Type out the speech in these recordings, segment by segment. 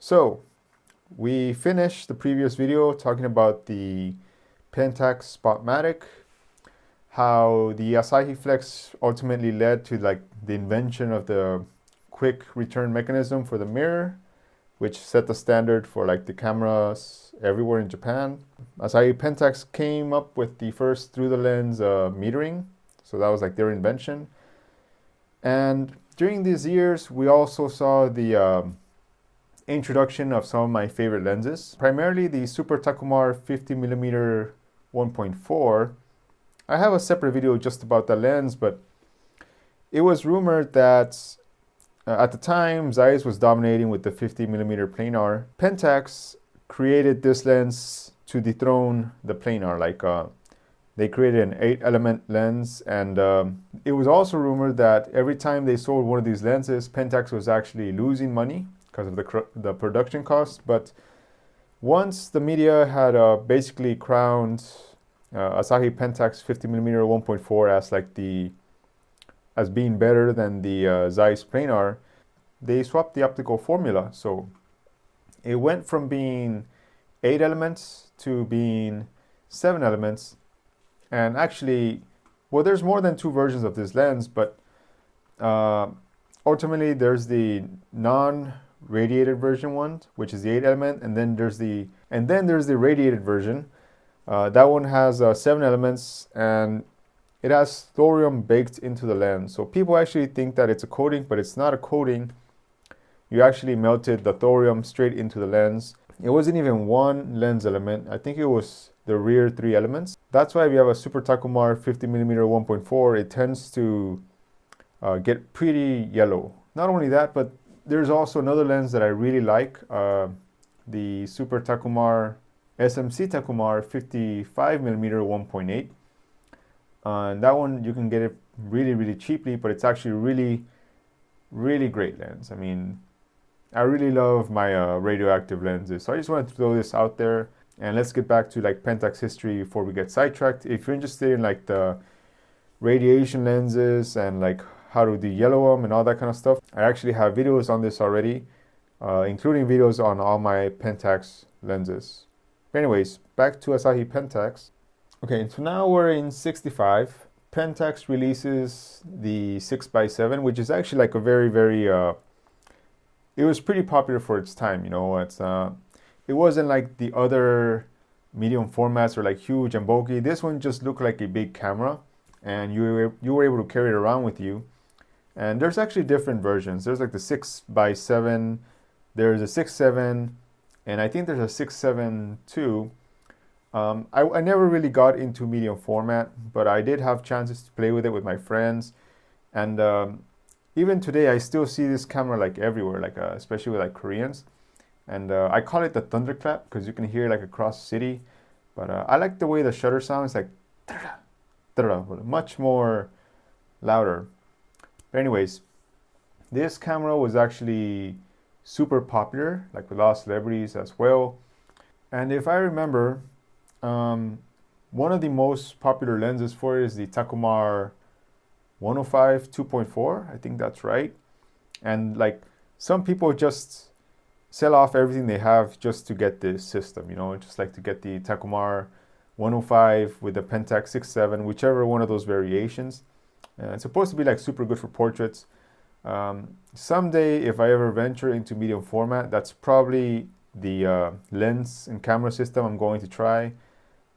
So we finished the previous video talking about the Pentax Spotmatic, how the Asahi Flex ultimately led to like the invention of the quick return mechanism for the mirror, which set the standard for like the cameras everywhere in Japan. Asahi Pentax came up with the first through the lens metering, so that was like their invention. And during these years, we also saw the introduction of some of my favorite lenses, primarily the Super Takumar 50mm 1.4. I have a separate video just about the lens, but it was rumored that at the time ZEISS was dominating with the 50mm planar. Pentax created this lens to dethrone the planar. They created an 8-element lens, and it was also rumored that every time they sold one of these lenses, Pentax was actually losing money because of the production costs. But once the media had basically crowned Asahi Pentax 50mm 1.4 as being better than the ZEISS planar, they swapped the optical formula. So it went from being 8 elements to being 7 elements. And actually, well, there's more than 2 versions of this lens, but ultimately there's the non-radiated version one, which is the 8 element, and then there's the radiated version. That one has 7 elements, and it has thorium baked into the lens. So people actually think that it's a coating, but it's not a coating. You actually melted the thorium straight into the lens. It wasn't even one lens element. I think it was the rear 3 elements. That's why if you have a Super Takumar 50mm 1.4, it tends to get pretty yellow. Not only that, but there's also another lens that I really like, the Super Takumar SMC Takumar 55mm 1.8. And that one you can get it really cheaply, but it's actually really great lens. I mean, I really love my radioactive lenses. So I just wanted to throw this out there. And let's get back to like Pentax history before we get sidetracked. If you're interested in like the radiation lenses and like how to de-yellow them and all that kind of stuff, I actually have videos on this already, including videos on all my Pentax lenses. But anyways, back to Asahi Pentax. Okay, so now we're in 65. Pentax releases the 6x7, which is actually like a very it was pretty popular for its time, you know. It wasn't like the other medium formats or like huge and bulky. This one just looked like a big camera, and you were able to carry it around with you. And there's actually different versions. There's like the 6x7, there's a 6.7, and I think there's a 6.7 too. I never really got into medium format, but I did have chances to play with it with my friends. And even today, I still see this camera like everywhere, like especially with like Koreans. And I call it the thunderclap because you can hear it like across the city. But I like the way the shutter sounds, like much more louder. But anyways, this camera was actually super popular, like with a lot of celebrities as well. And if I remember, one of the most popular lenses for it is the Takumar 105 2.4. I think that's right. And like some people just sell off everything they have just to get this system, you know, just like to get the Takumar 105 with the Pentax 6.7, whichever one of those variations. It's supposed to be like super good for portraits. Someday, if I ever venture into medium format, that's probably the lens and camera system I'm going to try.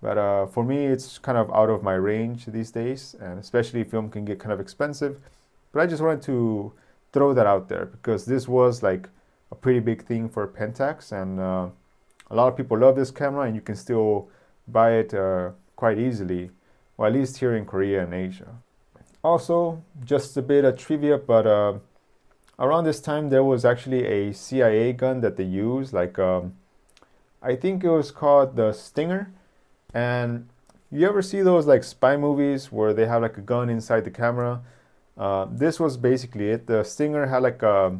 But for me, it's kind of out of my range these days, and especially film can get kind of expensive. But I just wanted to throw that out there because this was like a pretty big thing for Pentax, and a lot of people love this camera, and you can still buy it quite easily, or at least here in Korea and Asia. Also, just a bit of trivia, but around this time there was actually a CIA gun that they used, like I think it was called the Stinger. And you ever see those like spy movies where they have like a gun inside the camera? This was basically it. The Stinger had like a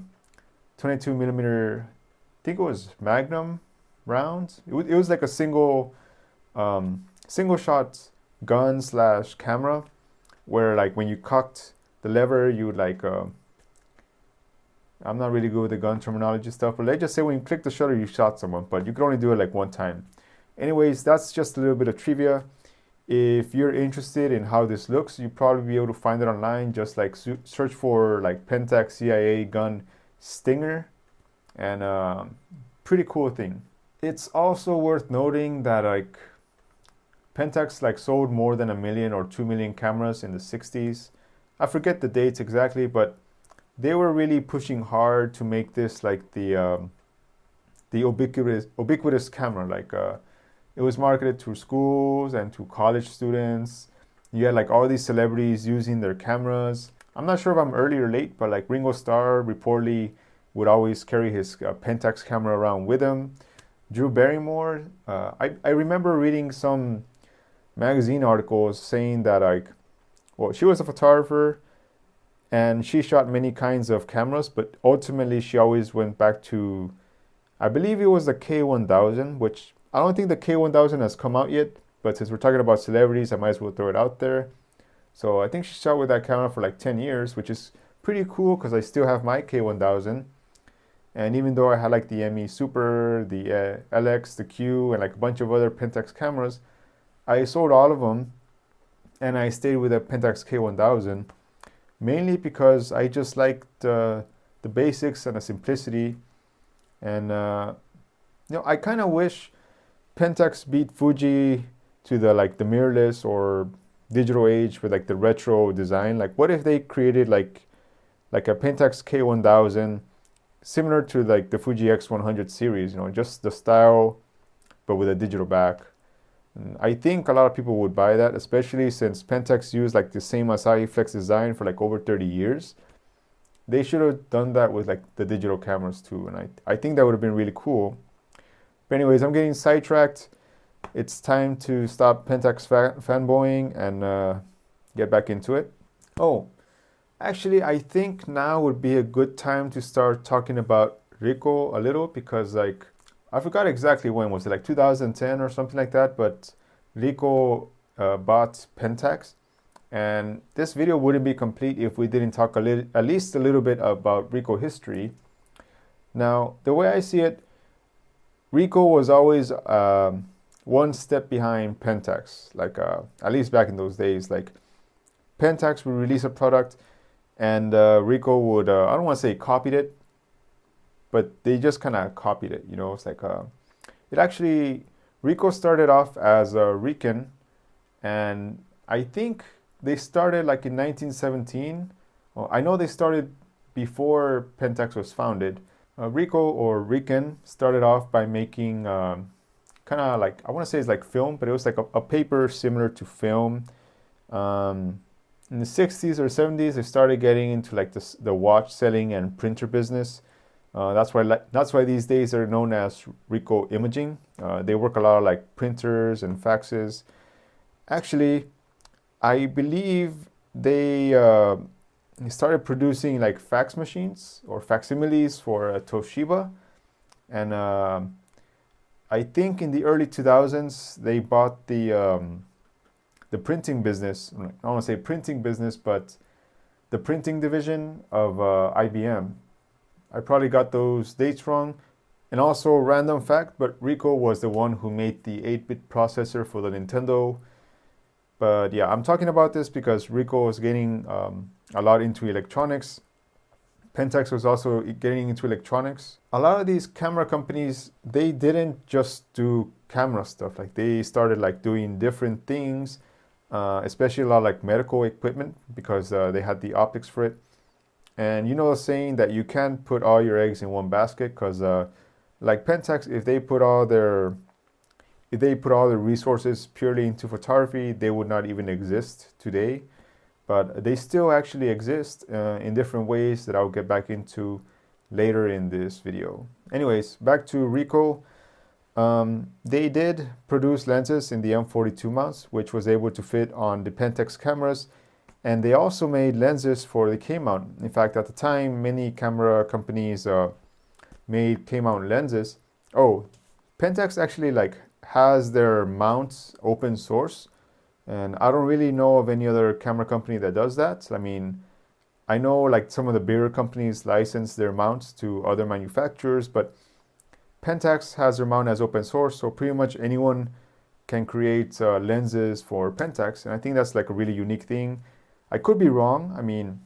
22mm, I think it was Magnum rounds. It was like a single shot gun / camera, where like when you cocked the lever, you would like I'm not really good with the gun terminology stuff, but let's just say when you click the shutter, you shot someone, but you can only do it like one time. Anyways, that's just a little bit of trivia. If you're interested in how this looks, you'll probably be able to find it online. Just like search for like Pentax CIA gun Stinger, and pretty cool thing. It's also worth noting that like Pentax like sold more than 1 million or 2 million cameras in the 60s. I forget the dates exactly, but they were really pushing hard to make this like the ubiquitous camera. Like it was marketed to schools and to college students. You had like all these celebrities using their cameras. I'm not sure if I'm early or late, but like Ringo Starr reportedly would always carry his Pentax camera around with him. Drew Barrymore, I remember reading some magazine articles saying that like, well, she was a photographer and she shot many kinds of cameras, but ultimately she always went back to, I believe it was the K1000, which I don't think the K1000 has come out yet, but since we're talking about celebrities, I might as well throw it out there. So I think she shot with that camera for like 10 years, which is pretty cool because I still have my K1000. And even though I had like the ME Super, the LX, the Q, and like a bunch of other Pentax cameras, I sold all of them and I stayed with a Pentax K1000, mainly because I just liked the basics and the simplicity. And I kind of wish Pentax beat Fuji to the like the mirrorless or digital age with like the retro design. Like what if they created like a Pentax K1000 similar to like the Fuji X100 series, just the style but with a digital back. And I think a lot of people would buy that, especially since Pentax used like the same Asahi Flex design for like over 30 years. They should have done that with like the digital cameras too, and I think that would have been really cool. But anyways, I'm getting sidetracked. It's time to stop Pentax fanboying and get back into it. Oh, actually, I think now would be a good time to start talking about Ricoh a little, because like I forgot exactly when, was it like 2010 or something like that, but Ricoh bought Pentax, and this video wouldn't be complete if we didn't talk at least a little bit about Ricoh history. Now, the way I see it, Ricoh was always one step behind Pentax, like at least back in those days. Like Pentax would release a product and Ricoh would, I don't want to say copied it, but they just kind of copied it, It's like, it actually, Ricoh started off as a Riken, and I think they started like in 1917. Well, I know they started before Pentax was founded. Ricoh or Riken started off by making kind of like, I want to say it's like film, but it was like a paper similar to film. In the 60s or 70s, they started getting into like the watch selling and printer business. That's why these days they're known as Ricoh Imaging. They work a lot of like printers and faxes. Actually, I believe they started producing like fax machines or facsimiles for Toshiba, and I think in the early 2000s they bought the printing business. I don't want to say printing business, but the printing division of IBM. I probably got those dates wrong. And also, random fact, but Ricoh was the one who made the 8-bit processor for the Nintendo. But yeah, I'm talking about this because Ricoh was getting a lot into electronics. Pentax was also getting into electronics. A lot of these camera companies, they didn't just do camera stuff. Like they started like doing different things, especially a lot of like medical equipment, because they had the optics for it. And the saying that you can't put all your eggs in one basket, because like Pentax, if they put all their resources purely into photography, they would not even exist today. But they still actually exist in different ways that I'll get back into later in this video. Anyways, back to Ricoh. They did produce lenses in the M42 mounts, which was able to fit on the Pentax cameras. And they also made lenses for the K-mount. In fact, at the time, many camera companies made K-mount lenses. Oh, Pentax actually like has their mounts open source, and I don't really know of any other camera company that does that. I mean, I know like some of the bigger companies license their mounts to other manufacturers, but Pentax has their mount as open source, so pretty much anyone can create lenses for Pentax, and I think that's like a really unique thing. I could be wrong. I mean,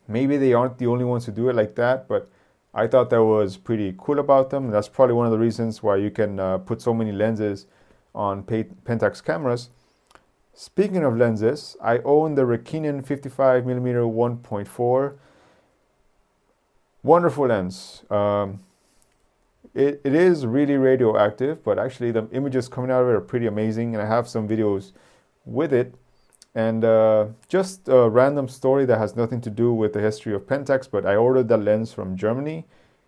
maybe they aren't the only ones who do it like that, but I thought that was pretty cool about them. That's probably one of the reasons why you can put so many lenses on Pentax cameras. Speaking of lenses, I own the Ricoh 55mm 1.4. Wonderful lens. It is really radioactive, but actually the images coming out of it are pretty amazing, and I have some videos with it. And just a random story that has nothing to do with the history of Pentax, but I ordered that lens from Germany.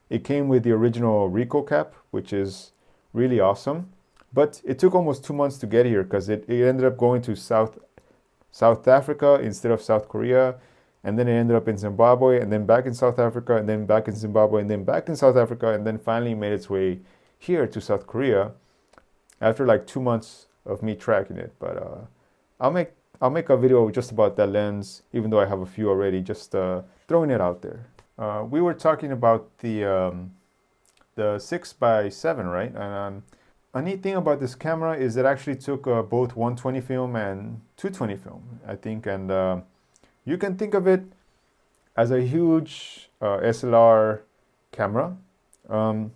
It came with the original Ricoh cap, which is really awesome. But it took almost 2 months to get here because it ended up going to South Africa instead of South Korea. And then it ended up in Zimbabwe, and then back in South Africa, and then back in Zimbabwe, and then back in South Africa, and then finally made its way here to South Korea after like 2 months of me tracking it. But I'll make a video just about that lens, even though I have a few already, just throwing it out there. We were talking about the 6x7, right? And a neat thing about this camera is it actually took both 120 film and 220 film, I think, and you can think of it as a huge SLR camera, a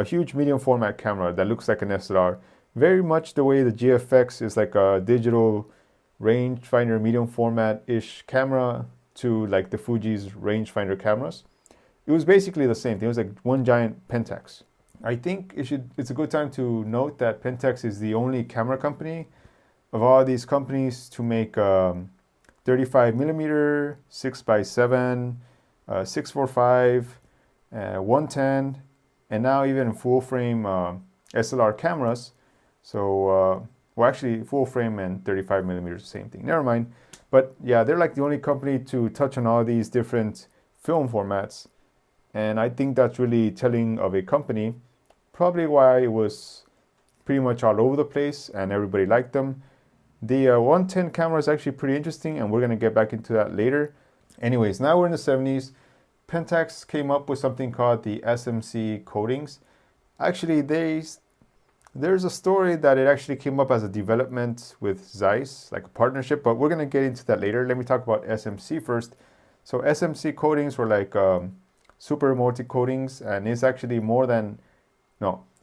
huge medium format camera that looks like an SLR, very much the way the GFX is like a digital rangefinder medium format-ish camera to like the Fuji's rangefinder cameras. It was basically the same thing. It was like one giant Pentax. I think it's a good time to note that Pentax is the only camera company of all these companies to make 35mm, 6x7, 645, 110, and now even full frame SLR cameras. So, well, actually, full frame and 35mm, same thing. Never mind. But yeah, they're like the only company to touch on all these different film formats. And I think that's really telling of a company. Probably why it was pretty much all over the place and everybody liked them. The 110 camera is actually pretty interesting, and we're going to get back into that later. Anyways, now we're in the 70s. Pentax came up with something called the SMC coatings. Actually, there's a story that it actually came up as a development with ZEISS, like a partnership, but we're going to get into that later. Let me talk about SMC first. So SMC coatings were like super multi coatings, and it's actually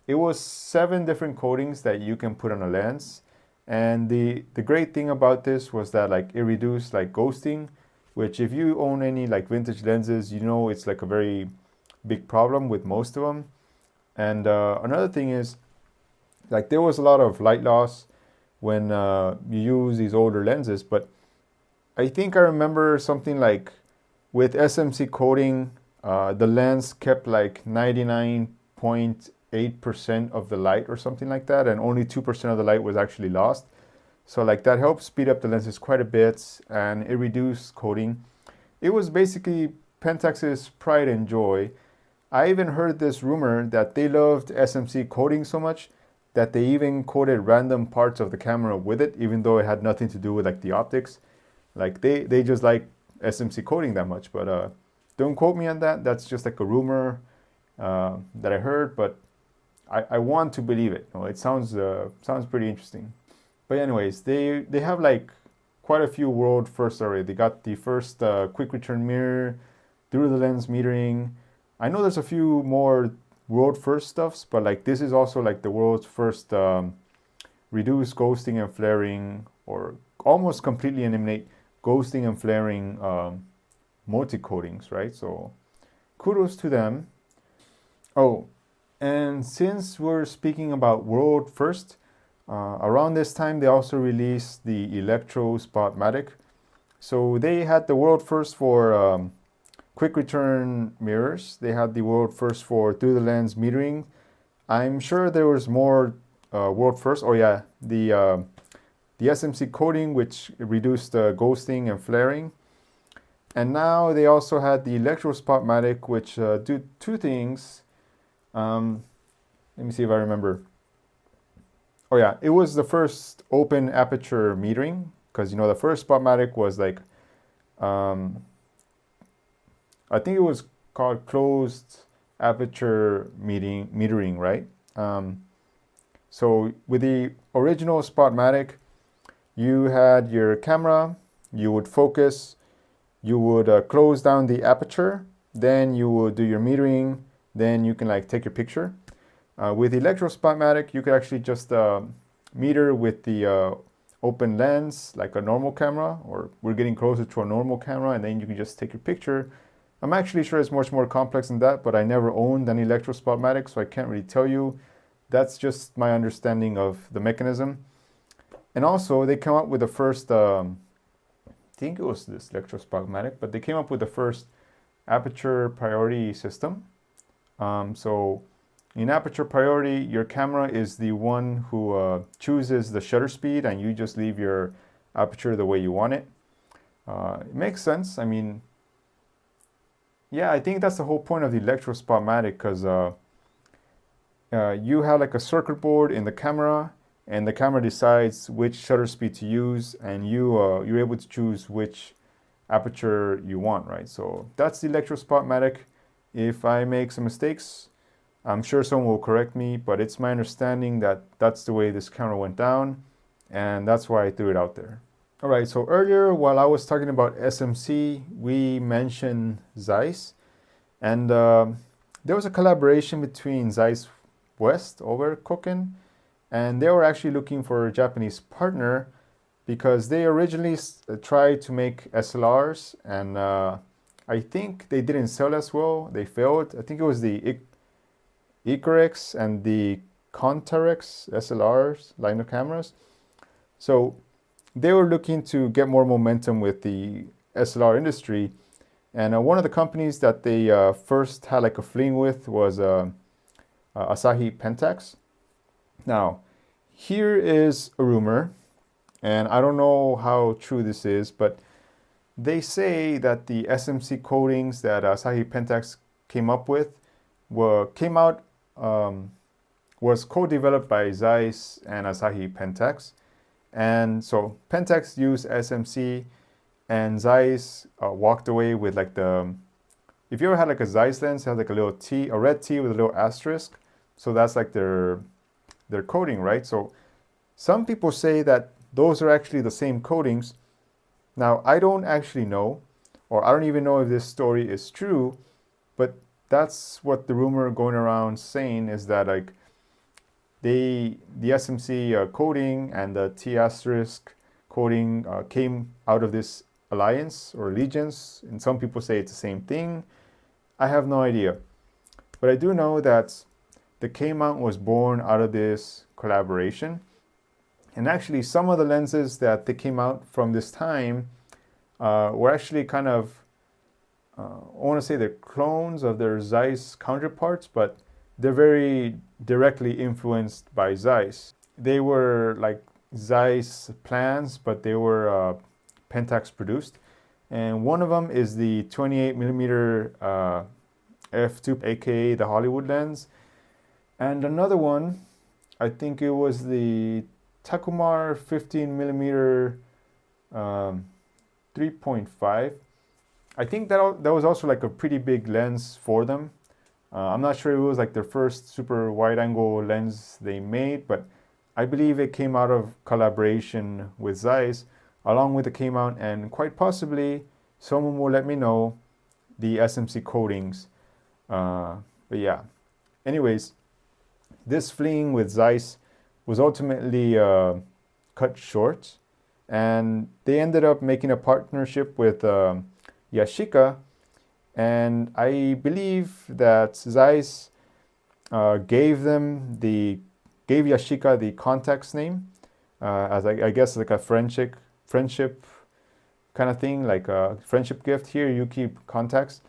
it was 7 different coatings that you can put on a lens. And the great thing about this was that like it reduced like ghosting, which if you own any like vintage lenses, you know it's like a very big problem with most of them. And another thing is like there was a lot of light loss when you use these older lenses, but I think I remember something like with SMC coating, the lens kept like 99.8% of the light or something like that, and only 2% of the light was actually lost. So like that helped speed up the lenses quite a bit, and it reduced coating. It was basically Pentax's pride and joy. I even heard this rumor that they loved SMC coating so much that they even coated random parts of the camera with it, even though it had nothing to do with like the optics. Like they just like SMC coating that much, but don't quote me on that. That's just like a rumor that I heard, but I want to believe it. You know, it sounds pretty interesting. But anyways, they have like quite a few world firsts already. They got the first quick return mirror, through the lens metering. I know there's a few more world first stuffs, but like this is also like the world's first reduce ghosting and flaring, or almost completely eliminate ghosting and flaring multi coatings, right? So kudos to them. Oh, and since we're speaking about world first, around this time they also released the Electro Spotmatic. So they had the world first for quick return mirrors. They had the world first for through the lens metering. I'm sure there was more world first. Oh yeah, the SMC coating, which reduced ghosting and flaring. And now they also had the Electro Spotmatic, which do 2 things. Let me see if I remember. Oh yeah, it was the first open aperture metering, because you know the first Spotmatic was like I think it was called closed aperture metering, right? So with the original Spotmatic, you had your camera, you would focus, you would close down the aperture, then you would do your metering, then you can like take your picture. With the Electro Spotmatic, you could actually just meter with the open lens like a normal camera, or we're getting closer to a normal camera, and then you can just take your picture. I'm actually sure it's much more complex than that, but I never owned an Electro Spotmatic, so I can't really tell you. That's just my understanding of the mechanism. And also, they came up with the first, I think it was this Electro Spotmatic, but they came up with the first aperture priority system. So in aperture priority, your camera is the one who chooses the shutter speed, and you just leave your aperture the way you want it. It makes sense. I mean, yeah, I think that's the whole point of the Electro Spotmatic, because you have like a circuit board in the camera, and the camera decides which shutter speed to use, and you're able to choose which aperture you want, right? So that's the Electro Spotmatic. If I make some mistakes, I'm sure someone will correct me, but it's my understanding that that's the way this camera went down, and that's why I threw it out there. All right, so earlier while I was talking about SMC, we mentioned ZEISS, and there was a collaboration between ZEISS West, OBERKOCHEN, and they were actually looking for a Japanese partner because they originally tried to make SLRs, and I think they didn't sell as well. They failed. I think it was the Icarus and the Contarex SLRs line of cameras. So they were looking to get more momentum with the SLR industry, and one of the companies that they first had like a fling with was Asahi Pentax. Now, here is a rumor, and I don't know how true this is, but they say that the SMC coatings that Asahi Pentax came up with was co-developed by ZEISS and Asahi Pentax. And so Pentax used SMC, and ZEISS walked away with like if you ever had like a ZEISS lens, it has like a little T, a red T with a little asterisk. So that's like their coating, right? So some people say that those are actually the same coatings. Now, I don't actually know, or I don't even know if this story is true, but that's what the rumor going around saying, is that like the SMC coating and the T asterisk coating came out of this alliance or allegiance, and some people say it's the same thing. I have no idea, but I do know that the K-mount was born out of this collaboration. And actually, some of the lenses that they came out from this time were actually kind of, I want to say they're clones of their ZEISS counterparts, but they're very directly influenced by ZEISS. They were like ZEISS plans, but they were Pentax produced. And one of them is the 28mm f2, aka the Hollywood lens. And another one, I think it was the Takumar 15mm 3.5. I think that was also like a pretty big lens for them. I'm not sure if it was like their first super wide angle lens they made, but I believe it came out of collaboration with ZEISS along with the K-mount, and quite possibly someone will let me know the SMC coatings. But yeah, anyways, this fling with ZEISS was ultimately cut short, and they ended up making a partnership with Yashica, and I believe that ZEISS gave Yashica the Contax name, as I guess like a friendship kind of thing, like a friendship gift. Here you keep Contax,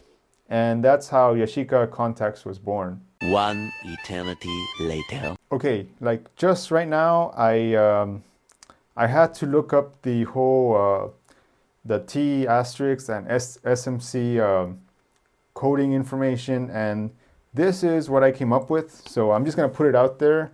and that's how Yashica Contax was born. One eternity later. Okay, like just right now, I had to look up the whole the T asterisk and SMC coding information, and this is what I came up with. So I'm just gonna put it out there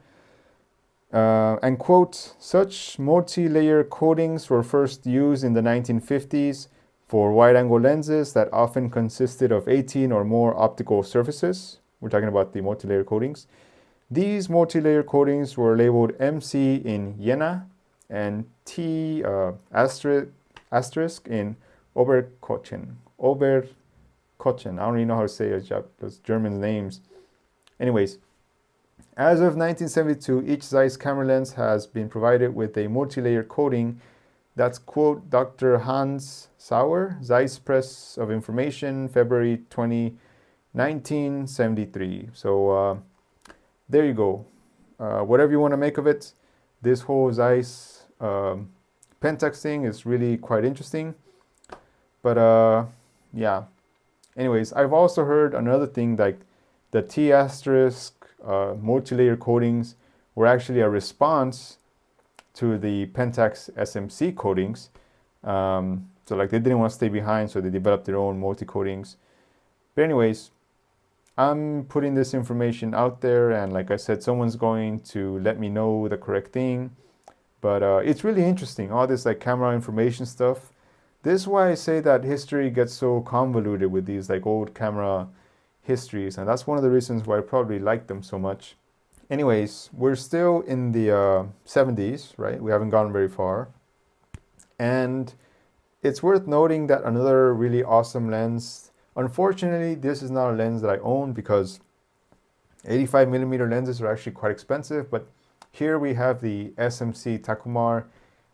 and quote: such multi-layer coatings were first used in the 1950s for wide-angle lenses that often consisted of 18 or more optical surfaces. We're talking about the multi-layer coatings. These multi-layer coatings were labeled MC in Jena and T asterisk in OBERKOCHEN. OBERKOCHEN. I don't even know how to say those German names. Anyways, as of 1972, each ZEISS camera lens has been provided with a multi-layer coating. That's quote Dr. Hans Sauer, ZEISS Press of Information, February 20, 1973. So there you go. Whatever you want to make of it, this whole ZEISS Pentax thing is really quite interesting. But yeah. Anyways, I've also heard another thing, like the T asterisk multi-layer coatings were actually a response to the Pentax SMC coatings. So like they didn't want to stay behind, so they developed their own multi-coatings. But anyways, I'm putting this information out there, and like I said, someone's going to let me know the correct thing. But it's really interesting, all this like camera information stuff. This is why I say that history gets so convoluted with these like old camera histories, and that's one of the reasons why I probably like them so much. Anyways, we're still in the 70s, right? We haven't gone very far. And it's worth noting that another really awesome lens, unfortunately, this is not a lens that I own because 85mm lenses are actually quite expensive, but here we have the SMC Takumar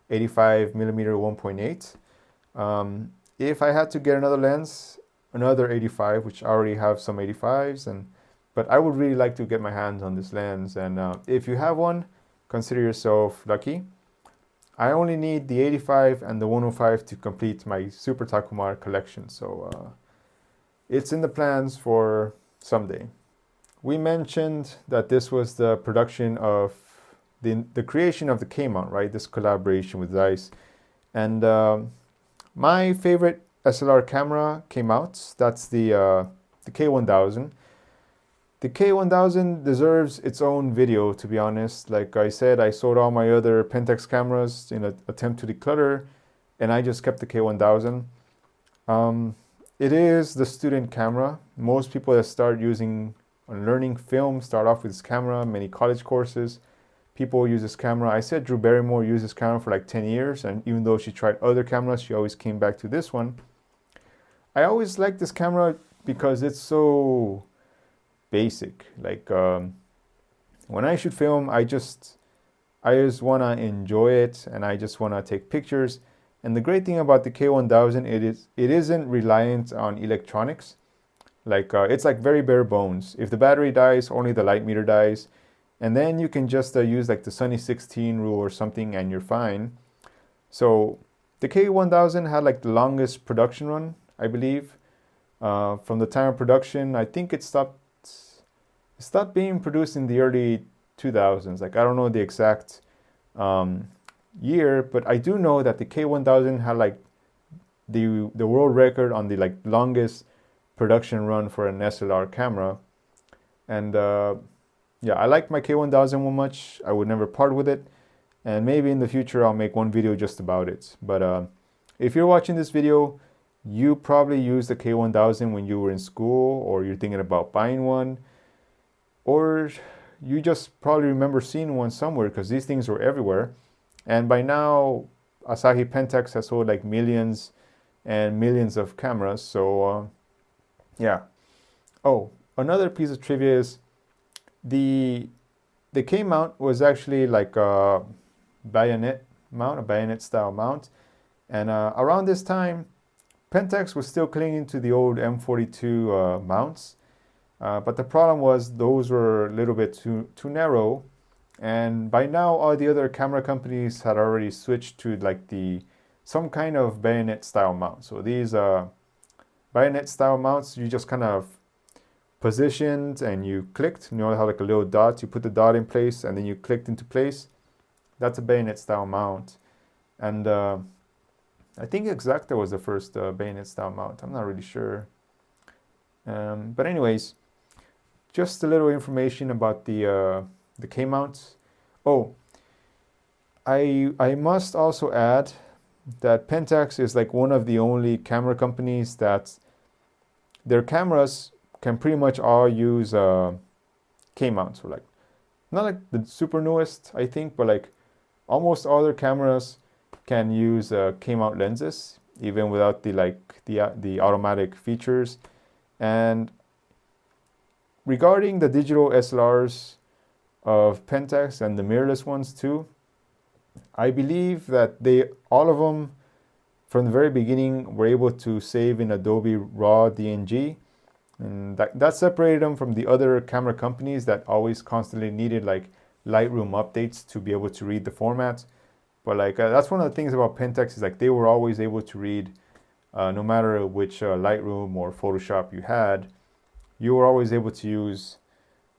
85mm 1.8. If I had to get another lens, another 85, which I already have some 85s, but I would really like to get my hands on this lens. And if you have one, consider yourself lucky. I only need the 85 and the 105 to complete my Super Takumar collection. So it's in the plans for someday. We mentioned that this was the production of the creation of the K-mount, right? This collaboration with ZEISS. And my favorite SLR camera came out. That's the K1000. The K1000 deserves its own video, to be honest. Like I said, I sold all my other Pentax cameras in an attempt to declutter, and I just kept the K1000. It is the student camera. Most people that start using and learning film start off with this camera. Many college courses, people use this camera. I said Drew Barrymore used this camera for like 10 years, and even though she tried other cameras, she always came back to this one. I always like this camera because it's so basic. Like when I shoot film, I just want to enjoy it, and I just want to take pictures. And the great thing about the K1000, it isn't reliant on electronics. Like it's like very bare bones. If the battery dies, only the light meter dies, and then you can just use like the Sunny 16 rule or something, and you're fine. So the K1000 had like the longest production run, I believe. From the time of production, I think it stopped being produced in the early 2000s. Like I don't know the exact year, but I do know that the K1000 had like the world record on the like longest production run for an SLR camera. And yeah, I like my K1000 one much. I would never part with it, and maybe in the future I'll make one video just about it. But if you're watching this video, you probably used the K1000 when you were in school, or you're thinking about buying one, or you just probably remember seeing one somewhere because these things were everywhere. And by now, Asahi Pentax has sold like millions and millions of cameras. So yeah. Oh, another piece of trivia is the K-mount was actually like a bayonet mount, a bayonet style mount. And around this time, Pentax was still clinging to the old M42 mounts. But the problem was those were a little bit too narrow. And by now, all the other camera companies had already switched to like some kind of bayonet style mount. So these bayonet style mounts, you just kind of positioned and you clicked. You know how like a little dot, you put the dot in place and then you clicked into place. That's a bayonet style mount. And I think Exacta was the first bayonet style mount. I'm not really sure. But anyways, just a little information about the K-mounts. Oh, I must also add that Pentax is like one of the only camera companies that their cameras can pretty much all use K-mounts, or like not like the super newest, I think, but like almost all their cameras can use K-mount lenses, even without the automatic features. And regarding the digital SLRs of Pentax and the mirrorless ones too, I believe that all of them from the very beginning were able to save in Adobe RAW DNG, and that separated them from the other camera companies that always constantly needed like Lightroom updates to be able to read the format. But like that's one of the things about Pentax, is like they were always able to read, no matter which Lightroom or Photoshop you had, you were always able to use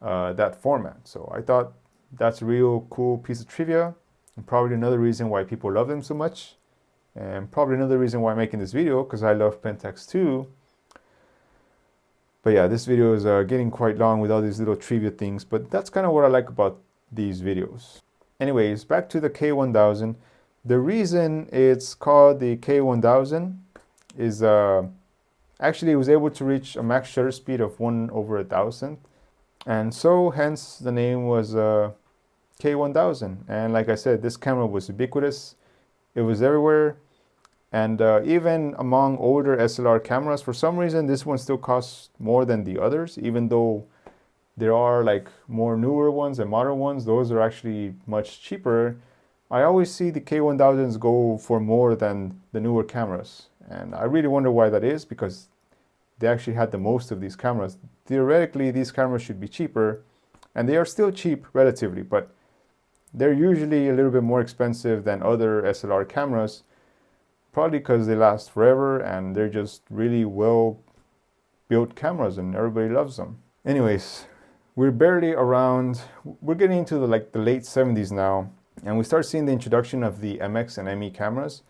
that format. So I thought that's a real cool piece of trivia, and probably another reason why people love them so much, and probably another reason why I'm making this video, because I love Pentax too. But yeah, this video is getting quite long with all these little trivia things, but that's kind of what I like about these videos. Anyways, back to the K1000. The reason it's called the K1000 is actually it was able to reach a max shutter speed of 1/1000, and so hence the name was K1000. And like I said, this camera was ubiquitous. It was everywhere, and even among older SLR cameras, for some reason this one still costs more than the others, even though there are like more newer ones and modern ones. Those are actually much cheaper. I always see the K1000s go for more than the newer cameras, and I really wonder why that is, because they actually had the most of these cameras. Theoretically, these cameras should be cheaper, and they are still cheap relatively, but they're usually a little bit more expensive than other SLR cameras, probably because they last forever and they're just really well built cameras and everybody loves them. Anyways, we're barely around, we're getting into the late 70s now, and we start seeing the introduction of the MX and ME cameras.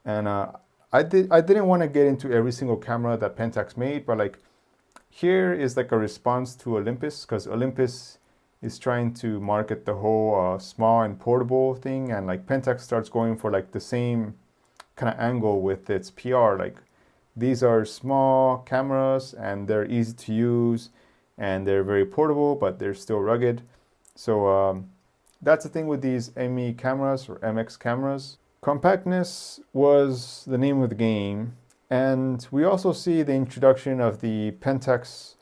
And I didn't want to get into every single camera that Pentax made, but like here is like a response to Olympus, because Olympus is trying to market the whole small and portable thing, and like Pentax starts going for like the same kind of angle with its PR. Like these are small cameras and they're easy to use and they're very portable, but they're still rugged. So that's the thing with these ME cameras or MX cameras. Compactness was the name of the game, and we also see the introduction of the Pentax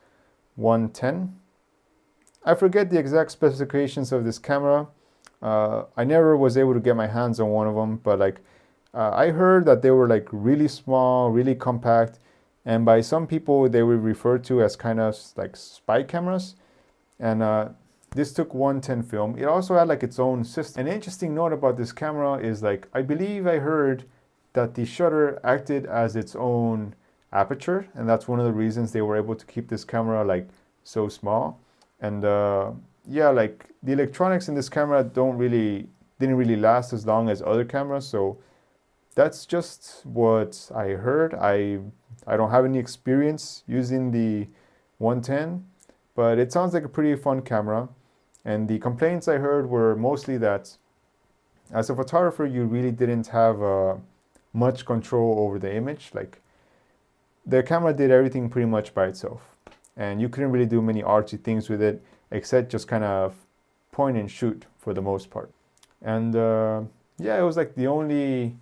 110. I forget the exact specifications of this camera. I never was able to get my hands on one of them, but like I heard that they were like really small, really compact, and by some people they were referred to as kind of like spy cameras. And this took 110 film. It also had like its own system. An interesting note about this camera is like, I believe I heard that the shutter acted as its own aperture, and that's one of the reasons they were able to keep this camera like so small. And yeah, like the electronics in this camera didn't really last as long as other cameras. So that's just what I heard. I don't have any experience using the 110, but it sounds like a pretty fun camera. And the complaints I heard were mostly that as a photographer, you really didn't have much control over the image. Like the camera did everything pretty much by itself, and you couldn't really do many artsy things with it, except just kind of point and shoot for the most part. And yeah, it was like the only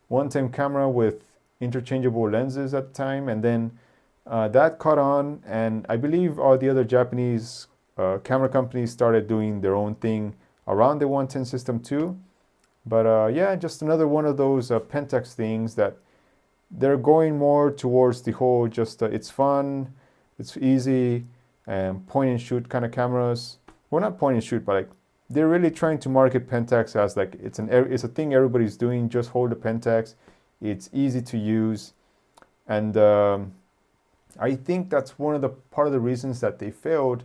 110 camera with interchangeable lenses at the time. And then that caught on, and I believe all the other Japanese camera companies started doing their own thing around the 110 system too. But yeah, just another one of those Pentax things that they're going more towards the whole just it's fun, it's easy, and point and shoot kind of cameras. Well, not point and shoot, but like they're really trying to market Pentax as like it's a thing everybody's doing. Just hold a Pentax, it's easy to use. And I think that's one of the part of the reasons that they failed,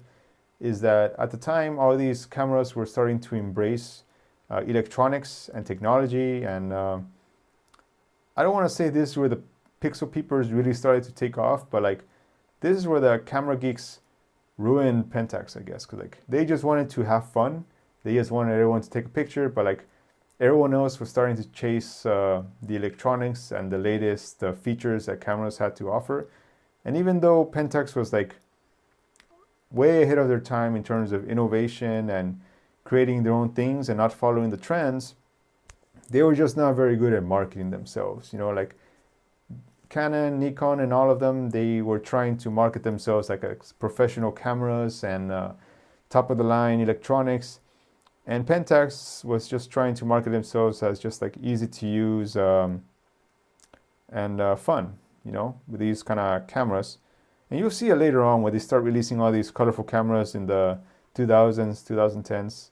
is that at the time all these cameras were starting to embrace electronics and technology. And I don't want to say this is where the pixel peepers really started to take off, but like this is where the camera geeks ruined Pentax, I guess, because like they just wanted to have fun. They just wanted everyone to take a picture, but like everyone else was starting to chase the electronics and the latest features that cameras had to offer. And even though Pentax was like way ahead of their time in terms of innovation and creating their own things and not following the trends, they were just not very good at marketing themselves. You know, like Canon, Nikon, and all of them, they were trying to market themselves like a professional cameras and top of the line electronics. And Pentax was just trying to market themselves as just like easy to use and fun, you know, with these kind of cameras. And you'll see it later on when they start releasing all these colorful cameras in the 2000s, 2010s.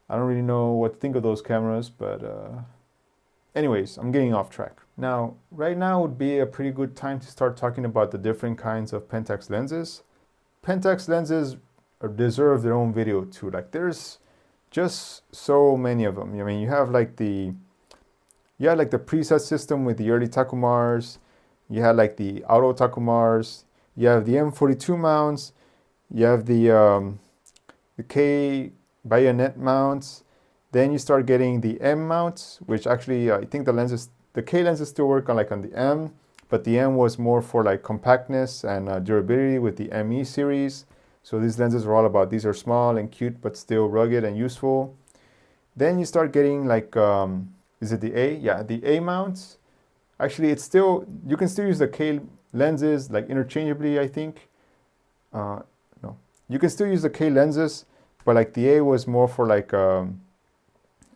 I don't really know what to think of those cameras, but anyways, I'm getting off track. Now, right now would be a pretty good time to start talking about the different kinds of Pentax lenses. Pentax lenses deserve their own video too. Like there's just so many of them. I mean, you have like the preset system with the early Takumars. You had like the auto Takumars. You have the M42 mounts. You have the K bayonet mounts. Then you start getting the M mounts, which actually I think the K lenses still work on the M, but the M was more for like compactness and durability with the ME series. So these lenses are all about, these are small and cute, but still rugged and useful. Then you start getting like, is it the A? Yeah, the A mounts. Actually, you can still use the K lenses like interchangeably, I think. No, you can still use the K lenses, but like the A was more for like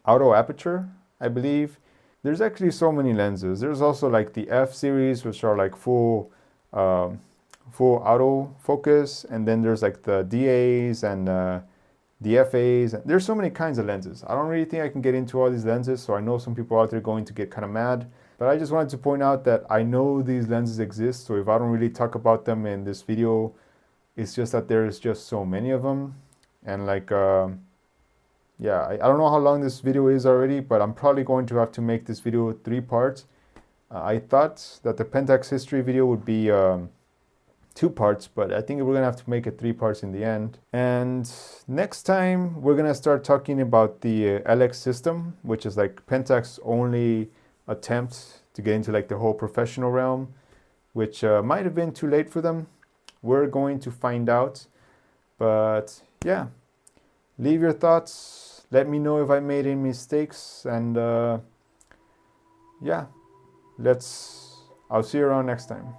auto aperture, I believe. There's actually so many lenses. There's also like the F series, which are like full auto focus, and then there's like the DAs and the FAs. There's so many kinds of lenses. I don't really think I can get into all these lenses, so I know some people out there going to get kind of mad, but I just wanted to point out that I know these lenses exist, so if I don't really talk about them in this video, it's just that there's just so many of them. And like yeah, I don't know how long this video is already, but I'm probably going to have to make this video 3 parts. I thought that the Pentax history video would be 2 parts, but I think we're gonna have to make it 3 parts in the end. And next time we're gonna start talking about the LX system, which is like Pentax only attempt to get into like the whole professional realm, which might have been too late for them. We're going to find out. But yeah, leave your thoughts. Let me know if I made any mistakes, and yeah, I'll see you around next time.